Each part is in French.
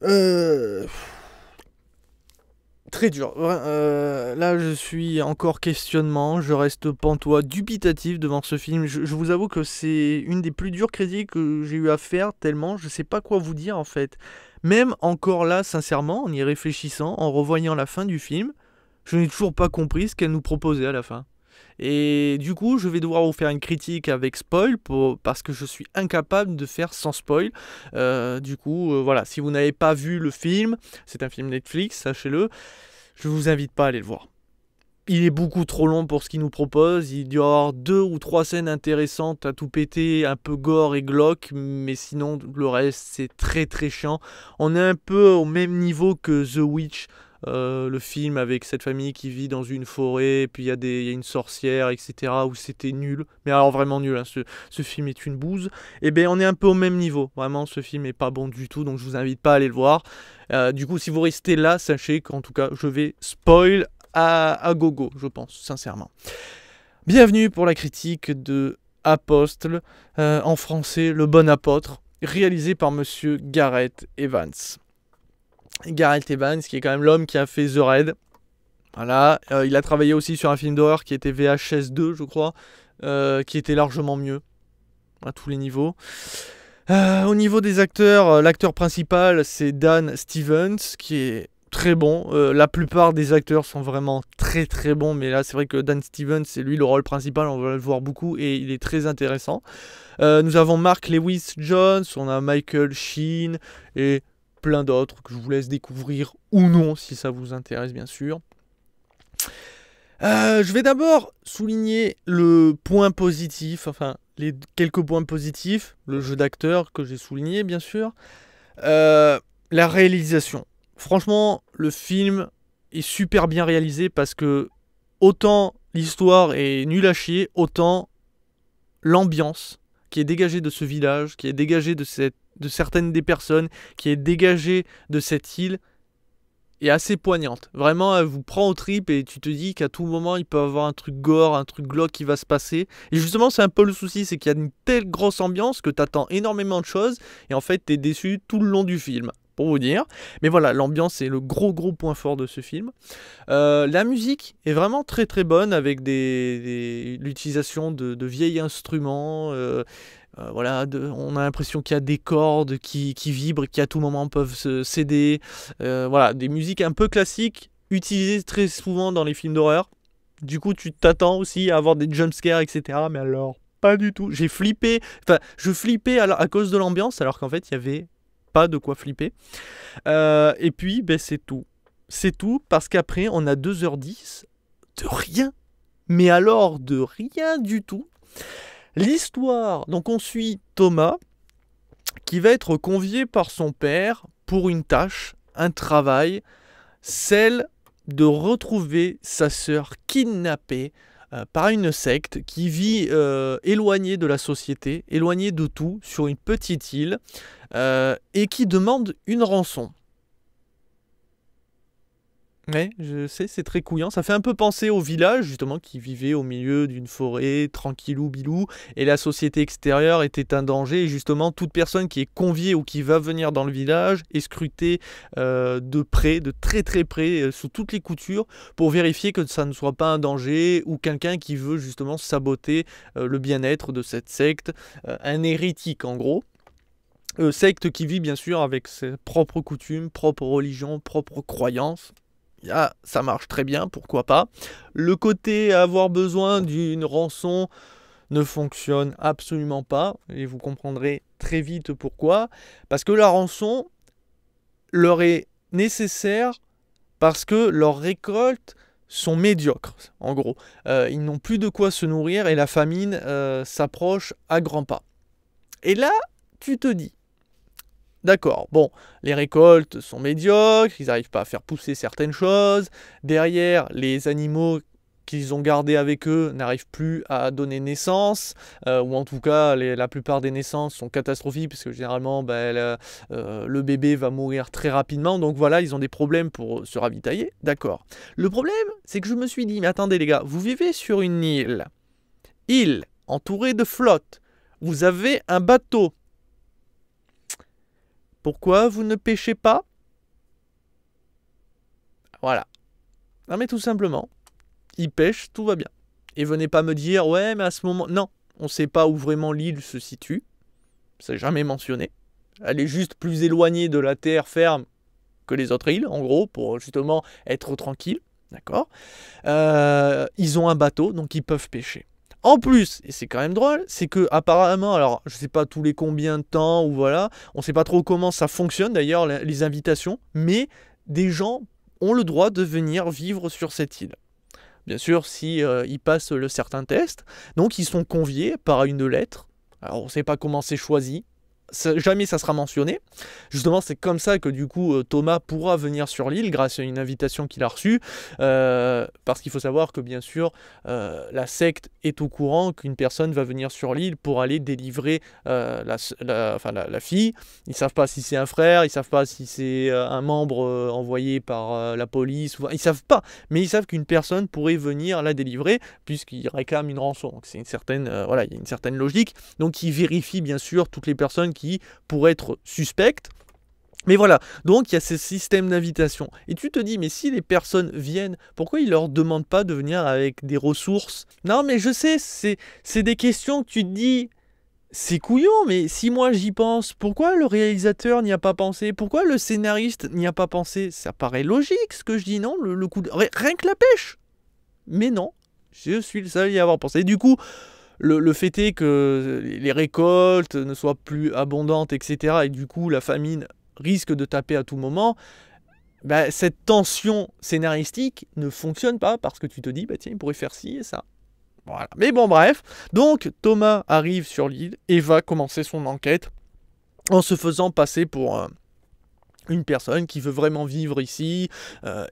Euh, Très dur. Là, je suis encore questionnement. Je reste pantois, dubitatif devant ce film. Je vous avoue que c'est une des plus dures critiques que j'ai eu à faire, tellement je sais pas quoi vous dire en fait. Même encore là, sincèrement, en y réfléchissant, en revoyant la fin du film, je n'ai toujours pas compris ce qu'elle nous proposait à la fin. Et du coup, je vais devoir vous faire une critique avec spoil parce que je suis incapable de faire sans spoil. Voilà, si vous n'avez pas vu le film, c'est un film Netflix, sachez-le, je vous invite pas à aller le voir. Il est beaucoup trop long pour ce qu'il nous propose. Il doit y avoir 2 ou 3 scènes intéressantes à tout péter, un peu gore et glauque, mais sinon le reste c'est très très chiant. On est un peu au même niveau que The Witch, le film avec cette famille qui vit dans une forêt, et puis il y a une sorcière, etc. où c'était nul, mais alors vraiment nul, hein, ce film est une bouse. Et bien on est un peu au même niveau, vraiment ce film est pas bon du tout, donc je vous invite pas à aller le voir. Du coup si vous restez là, sachez qu'en tout cas je vais spoil à gogo, je pense, sincèrement. Bienvenue pour la critique de Apostle, en français Le Bon Apôtre, réalisé par monsieur Gareth Evans. Gareth Evans, qui est quand même l'homme qui a fait The Raid. Voilà, il a travaillé aussi sur un film d'horreur qui était VHS 2, je crois, qui était largement mieux à tous les niveaux. Au niveau des acteurs, l'acteur principal c'est Dan Stevens, qui est très bon. La plupart des acteurs sont vraiment très très bons, mais là c'est vrai que Dan Stevens c'est lui le rôle principal, on va le voir beaucoup et il est très intéressant. Nous avons Mark Lewis Jones, on a Michael Sheen et plein d'autres que je vous laisse découvrir ou non si ça vous intéresse bien sûr. Je vais d'abord souligner le point positif, enfin les quelques points positifs, le jeu d'acteur que j'ai souligné bien sûr, la réalisation. Franchement, le film est super bien réalisé parce que autant l'histoire est nulle à chier, autant l'ambiance qui est dégagée de ce village, qui est dégagée de certaines des personnes, qui est dégagée de cette île, est assez poignante. Vraiment, elle vous prend aux tripes et tu te dis qu'à tout moment, il peut y avoir un truc gore, un truc glauque qui va se passer. Et justement, c'est un peu le souci, c'est qu'il y a une telle grosse ambiance que t'attends énormément de choses et en fait, t'es déçu tout le long du film. Pour vous dire. Mais voilà, l'ambiance est le gros point fort de ce film. La musique est vraiment très très bonne avec l'utilisation de vieils instruments. Voilà, on a l'impression qu'il y a des cordes qui vibrent, qui à tout moment peuvent se céder. Voilà, des musiques un peu classiques utilisées très souvent dans les films d'horreur. Du coup, tu t'attends aussi à avoir des jumpscares, etc. Mais alors, pas du tout. J'ai flippé. Enfin, je flippais à cause de l'ambiance, alors qu'en fait, il y avait pas de quoi flipper. Et puis, ben, c'est tout. C'est tout parce qu'après, on a 2h10 de rien. Mais alors, de rien du tout. L'histoire, donc on suit Thomas qui va être convié par son père pour une tâche, un travail, celle de retrouver sa sœur kidnappée par une secte qui vit éloignée de la société, éloignée de tout, sur une petite île, et qui demande une rançon. Ouais, je sais, c'est très couillant. Ça fait un peu penser au village, justement, qui vivait au milieu d'une forêt, tranquillou bilou, et la société extérieure était un danger, et justement, toute personne qui est conviée ou qui va venir dans le village est scrutée de près, de très très près, sous toutes les coutures, pour vérifier que ça ne soit pas un danger, ou quelqu'un qui veut justement saboter le bien-être de cette secte, un hérétique en gros. Secte qui vit bien sûr avec ses propres coutumes, propres religions, propres croyances. Ah, ça marche très bien, pourquoi pas. Le côté avoir besoin d'une rançon ne fonctionne absolument pas, et vous comprendrez très vite pourquoi. Parce que la rançon leur est nécessaire parce que leurs récoltes sont médiocres, en gros. Ils n'ont plus de quoi se nourrir et la famine s'approche à grands pas. Et là, tu te dis, d'accord, bon, les récoltes sont médiocres, ils n'arrivent pas à faire pousser certaines choses. Derrière, les animaux qu'ils ont gardés avec eux n'arrivent plus à donner naissance, ou en tout cas, la plupart des naissances sont catastrophiques, parce que généralement, le bébé va mourir très rapidement. Donc voilà, ils ont des problèmes pour se ravitailler, d'accord. Le problème, c'est que je me suis dit, mais attendez les gars, vous vivez sur une île entourée de flotte, vous avez un bateau. Pourquoi vous ne pêchez pas? Voilà. Non mais tout simplement, ils pêchent, tout va bien. Et venez pas me dire, ouais mais à ce moment... Non, on ne sait pas où vraiment l'île se situe. C'est jamais mentionné. Elle est juste plus éloignée de la terre ferme que les autres îles, en gros, pour justement être tranquille. D'accord. Ils ont un bateau, donc ils peuvent pêcher. En plus, et c'est quand même drôle, c'est que apparemment, alors je sais pas tous les combien de temps, ou voilà, on sait pas trop comment ça fonctionne d'ailleurs, les invitations, mais des gens ont le droit de venir vivre sur cette île. Bien sûr, si ils passent le certain test, donc ils sont conviés par une lettre. Alors on ne sait pas comment c'est choisi. Jamais ça sera mentionné. Justement, c'est comme ça que du coup Thomas pourra venir sur l'île grâce à une invitation qu'il a reçue. Parce qu'il faut savoir que bien sûr, la secte est au courant qu'une personne va venir sur l'île pour aller délivrer la fille. Ils ne savent pas si c'est un frère, ils ne savent pas si c'est un membre envoyé par la police. Ils ne savent pas, mais ils savent qu'une personne pourrait venir la délivrer puisqu'ils réclament une rançon. Donc c'est une certaine, il y a une certaine logique. Donc ils vérifient bien sûr toutes les personnes qui pourraient être suspectes. Mais voilà, donc il y a ce système d'invitation. Et tu te dis, mais si les personnes viennent, pourquoi ils ne leur demandent pas de venir avec des ressources? Non, mais je sais, c'est des questions que tu te dis, c'est couillon, mais si moi j'y pense, pourquoi le réalisateur n'y a pas pensé? Pourquoi le scénariste n'y a pas pensé? Ça paraît logique ce que je dis, non? Le coup de... Rien que la pêche. Mais non, je suis le seul à y avoir pensé. Et du coup... Le fait est que les récoltes ne soient plus abondantes, etc. Et du coup, la famine risque de taper à tout moment. Bah, cette tension scénaristique ne fonctionne pas parce que tu te dis, bah tiens, il pourrait faire ci et ça. Voilà. Mais bon, bref. Donc, Thomas arrive sur l'île et va commencer son enquête en se faisant passer pour... une personne qui veut vraiment vivre ici,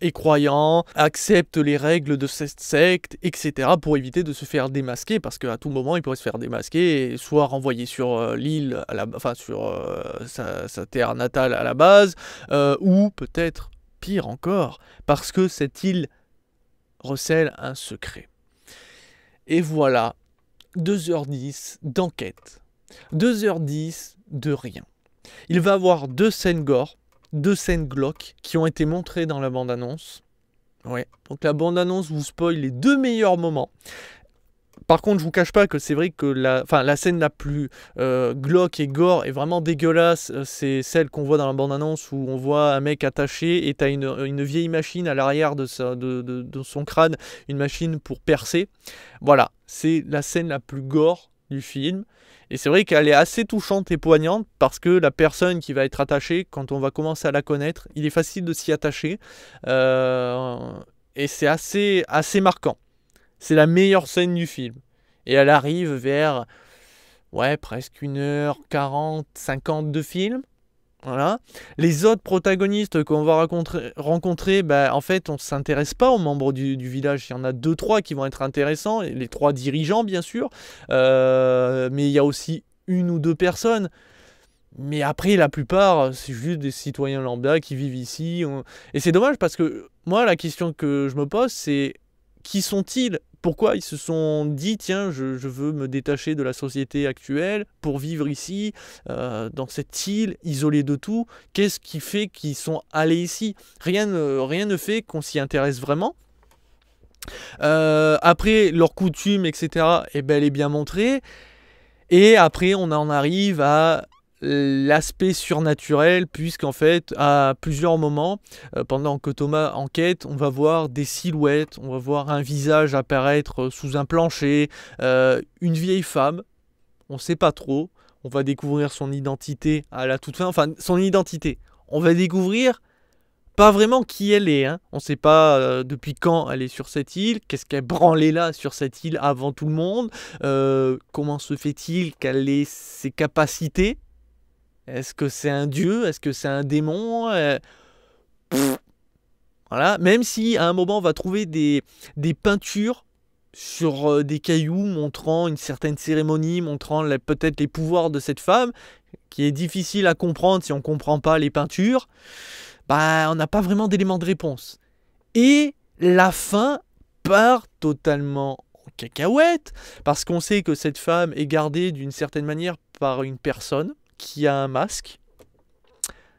est croyant, accepte les règles de cette secte, etc. pour éviter de se faire démasquer, parce qu'à tout moment il pourrait se faire démasquer et soit renvoyer sur l'île, sur sa terre natale à la base, ou peut-être pire encore, parce que cette île recèle un secret. Et voilà, 2h10 d'enquête, 2h10 de rien. Il va avoir 2 scènes gore, 2 scènes glauques qui ont été montrées dans la bande-annonce. Ouais, donc la bande-annonce vous spoil les 2 meilleurs moments. Par contre, je vous cache pas que c'est vrai que la scène la plus glauque et gore est vraiment dégueulasse. C'est celle qu'on voit dans la bande-annonce où on voit un mec attaché et t'as une vieille machine à l'arrière de son crâne, une machine pour percer. Voilà, c'est la scène la plus gore du film. Et c'est vrai qu'elle est assez touchante et poignante parce que la personne qui va être attachée, quand on va commencer à la connaître, il est facile de s'y attacher. Et c'est assez marquant. C'est la meilleure scène du film. Et elle arrive vers presque 1h40, 50 de film. Voilà. Les autres protagonistes qu'on va rencontrer, en fait, on ne s'intéresse pas aux membres du village. Il y en a 2-3 qui vont être intéressants, les 3 dirigeants, bien sûr. Mais il y a aussi 1 ou 2 personnes. Mais après, la plupart, c'est juste des citoyens lambda qui vivent ici. Et c'est dommage parce que moi, la question que je me pose, c'est qui sont-ils? Pourquoi ils se sont dit, tiens, je veux me détacher de la société actuelle pour vivre ici, dans cette île, isolée de tout? Qu'est-ce qui fait qu'ils sont allés ici? Rien ne fait qu'on s'y intéresse vraiment. Après, leurs coutumes, etc., elle est bien montrée. Et après, on en arrive à l'aspect surnaturel, puisqu'en fait, à plusieurs moments, pendant que Thomas enquête, on va voir des silhouettes, on va voir un visage apparaître sous un plancher, une vieille femme, on ne sait pas trop, on va découvrir son identité à la toute fin, enfin son identité, on va découvrir pas vraiment qui elle est, hein. On ne sait pas depuis quand elle est sur cette île, qu'est-ce qu'elle branlait là sur cette île avant tout le monde, comment se fait-il qu'elle ait ses capacités? Est-ce que c'est un dieu? Est-ce que c'est un démon? Voilà. Même si à un moment on va trouver des peintures sur des cailloux montrant une certaine cérémonie, montrant peut-être les pouvoirs de cette femme, qui est difficile à comprendre si on ne comprend pas les peintures, on n'a pas vraiment d'éléments de réponse. Et la fin part totalement en cacahuète, parce qu'on sait que cette femme est gardée d'une certaine manière par une personne qui a un masque.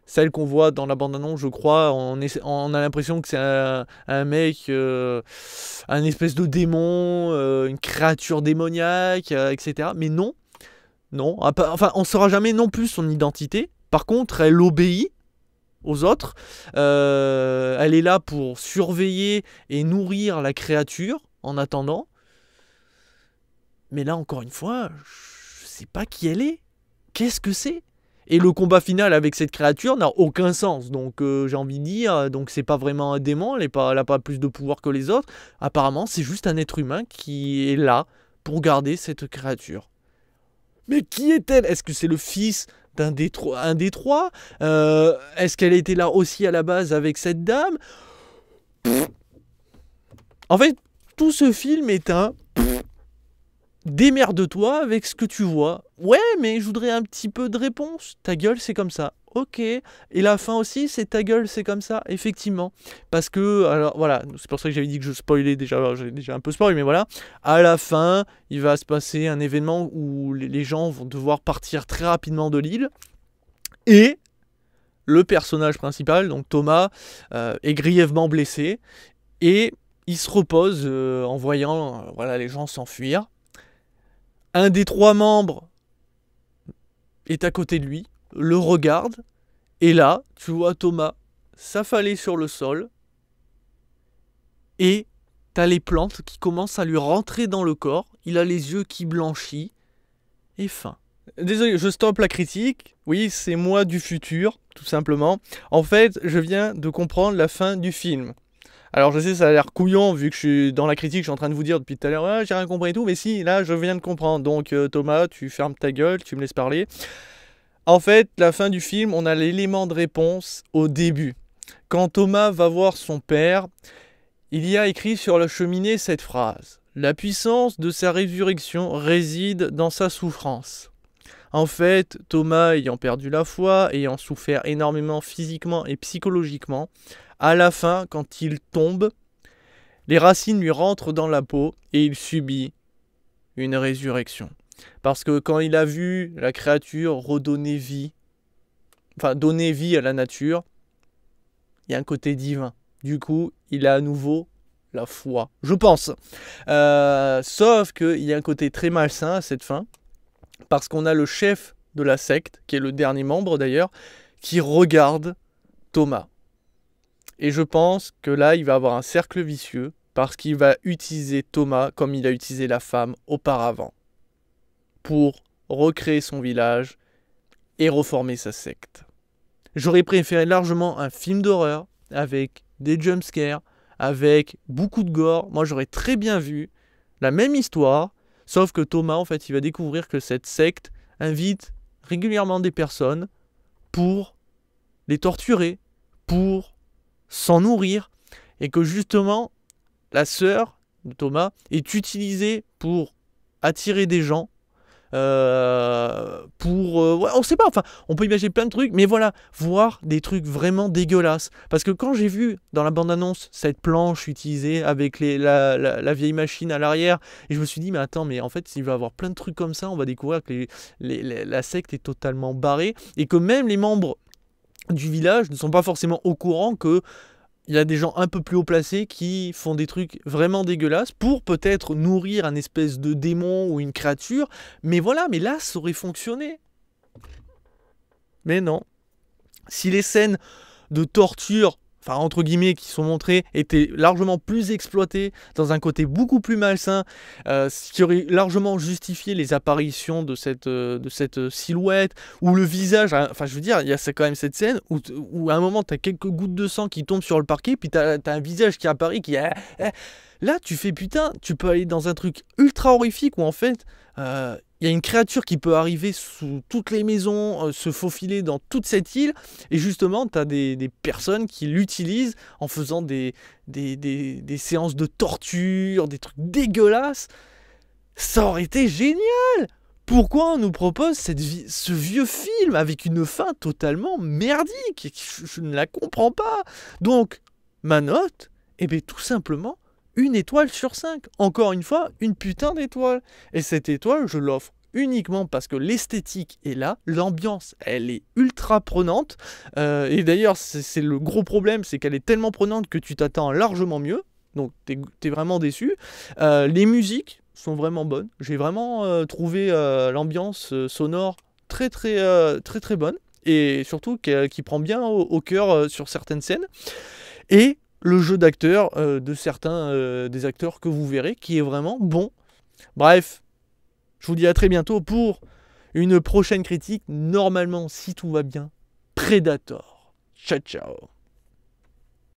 celle qu'on voit dans la bande-annonce, je crois, on a l'impression que c'est un mec, un espèce de démon, une créature démoniaque, etc. Mais non, non. Enfin, on ne saura jamais non plus son identité. Par contre, elle obéit aux autres. Elle est là pour surveiller et nourrir la créature en attendant. Mais là, encore une fois, je sais pas qui elle est. Qu'est-ce que c'est? Et le combat final avec cette créature n'a aucun sens. Donc j'ai envie de dire, donc c'est pas vraiment un démon, elle n'a pas plus de pouvoir que les autres. Apparemment, c'est juste un être humain qui est là pour garder cette créature. Mais qui est-elle? Est-ce que c'est le fils un des trois? Est-ce qu'elle était là aussi à la base avec cette dame? En fait, tout ce film est un... Démerde-toi avec ce que tu vois. Ouais, mais je voudrais un petit peu de réponse. Ta gueule, c'est comme ça. Ok. Et la fin aussi, c'est ta gueule, c'est comme ça. Effectivement. Parce que, alors voilà, c'est pour ça que j'avais dit que je spoilais déjà. Alors, j'ai déjà un peu spoilé, mais voilà. À la fin, il va se passer un événement où les gens vont devoir partir très rapidement de l'île. Et le personnage principal, donc Thomas, est grièvement blessé. Et il se repose en voyant voilà, les gens s'enfuir. Un des 3 membres est à côté de lui, le regarde, et là, tu vois Thomas s'affaler sur le sol, et t'as les plantes qui commencent à lui rentrer dans le corps, il a les yeux qui blanchissent, et fin. Désolé, je stoppe la critique, oui, c'est moi du futur, tout simplement. En fait, je viens de comprendre la fin du film. Alors je sais, ça a l'air couillon vu que je suis dans la critique, je suis en train de vous dire depuis tout à l'heure, ouais, j'ai rien compris et tout, mais si, là je viens de comprendre. Donc Thomas, tu fermes ta gueule, tu me laisses parler. En fait, la fin du film, on a l'élément de réponse au début. Quand Thomas va voir son père, il y a écrit sur la cheminée cette phrase. La puissance de sa résurrection réside dans sa souffrance. En fait, Thomas ayant perdu la foi, ayant souffert énormément physiquement et psychologiquement, à la fin, quand il tombe, les racines lui rentrent dans la peau et il subit une résurrection. Parce que quand il a vu la créature redonner vie, enfin donner vie à la nature, il y a un côté divin. Du coup, il a à nouveau la foi, je pense. Sauf qu'il y a un côté très malsain à cette fin, parce qu'on a le chef de la secte, qui est le dernier membre d'ailleurs, qui regarde Thomas. Et je pense que là, il va avoir un cercle vicieux parce qu'il va utiliser Thomas comme il a utilisé la femme auparavant pour recréer son village et reformer sa secte. J'aurais préféré largement un film d'horreur avec des jumpscares, avec beaucoup de gore. Moi, j'aurais très bien vu la même histoire, sauf que Thomas, en fait, il va découvrir que cette secte invite régulièrement des personnes pour les torturer, pour s'en nourrir, et que justement la sœur de Thomas est utilisée pour attirer des gens ouais, on sait pas, enfin on peut imaginer plein de trucs, mais voilà, voir des trucs vraiment dégueulasses, parce que quand j'ai vu dans la bande-annonce cette planche utilisée avec la vieille machine à l'arrière, et je me suis dit mais attends, mais en fait s'il va y avoir plein de trucs comme ça, on va découvrir que la secte est totalement barrée, et que même les membres du village ne sont pas forcément au courant que il y a des gens un peu plus haut placés qui font des trucs vraiment dégueulasses pour peut-être nourrir un espèce de démon ou une créature. Mais voilà, mais là, ça aurait fonctionné. Mais non. Si les scènes de torture, enfin entre guillemets, qui sont montrées, étaient largement plus exploitées, dans un côté beaucoup plus malsain, ce qui aurait largement justifié les apparitions de cette silhouette, ou le visage, enfin je veux dire, il y a quand même cette scène où à un moment, tu as quelques gouttes de sang qui tombent sur le parquet, puis tu as un visage qui apparaît, qui... Là, tu fais putain, tu peux aller dans un truc ultra horrifique où en fait... il y a une créature qui peut arriver sous toutes les maisons, se faufiler dans toute cette île, et justement, tu as des personnes qui l'utilisent en faisant des séances de torture, des trucs dégueulasses. Ça aurait été génial! Pourquoi on nous propose ce vieux film avec une fin totalement merdique? Je ne la comprends pas. Donc, ma note, eh bien tout simplement... 1 étoile sur 5. Encore une fois, une putain d'étoile. Et cette étoile, je l'offre uniquement parce que l'esthétique est là, l'ambiance, elle est ultra prenante, et d'ailleurs, c'est le gros problème, c'est qu'elle est tellement prenante que tu t'attends largement mieux, donc t'es vraiment déçu. Les musiques sont vraiment bonnes, j'ai vraiment trouvé l'ambiance sonore très bonne, et surtout qui prend bien au cœur sur certaines scènes, et le jeu d'acteur de certains des acteurs que vous verrez, qui est vraiment bon. Bref, je vous dis à très bientôt pour une prochaine critique, normalement, si tout va bien, Predator. Ciao ciao.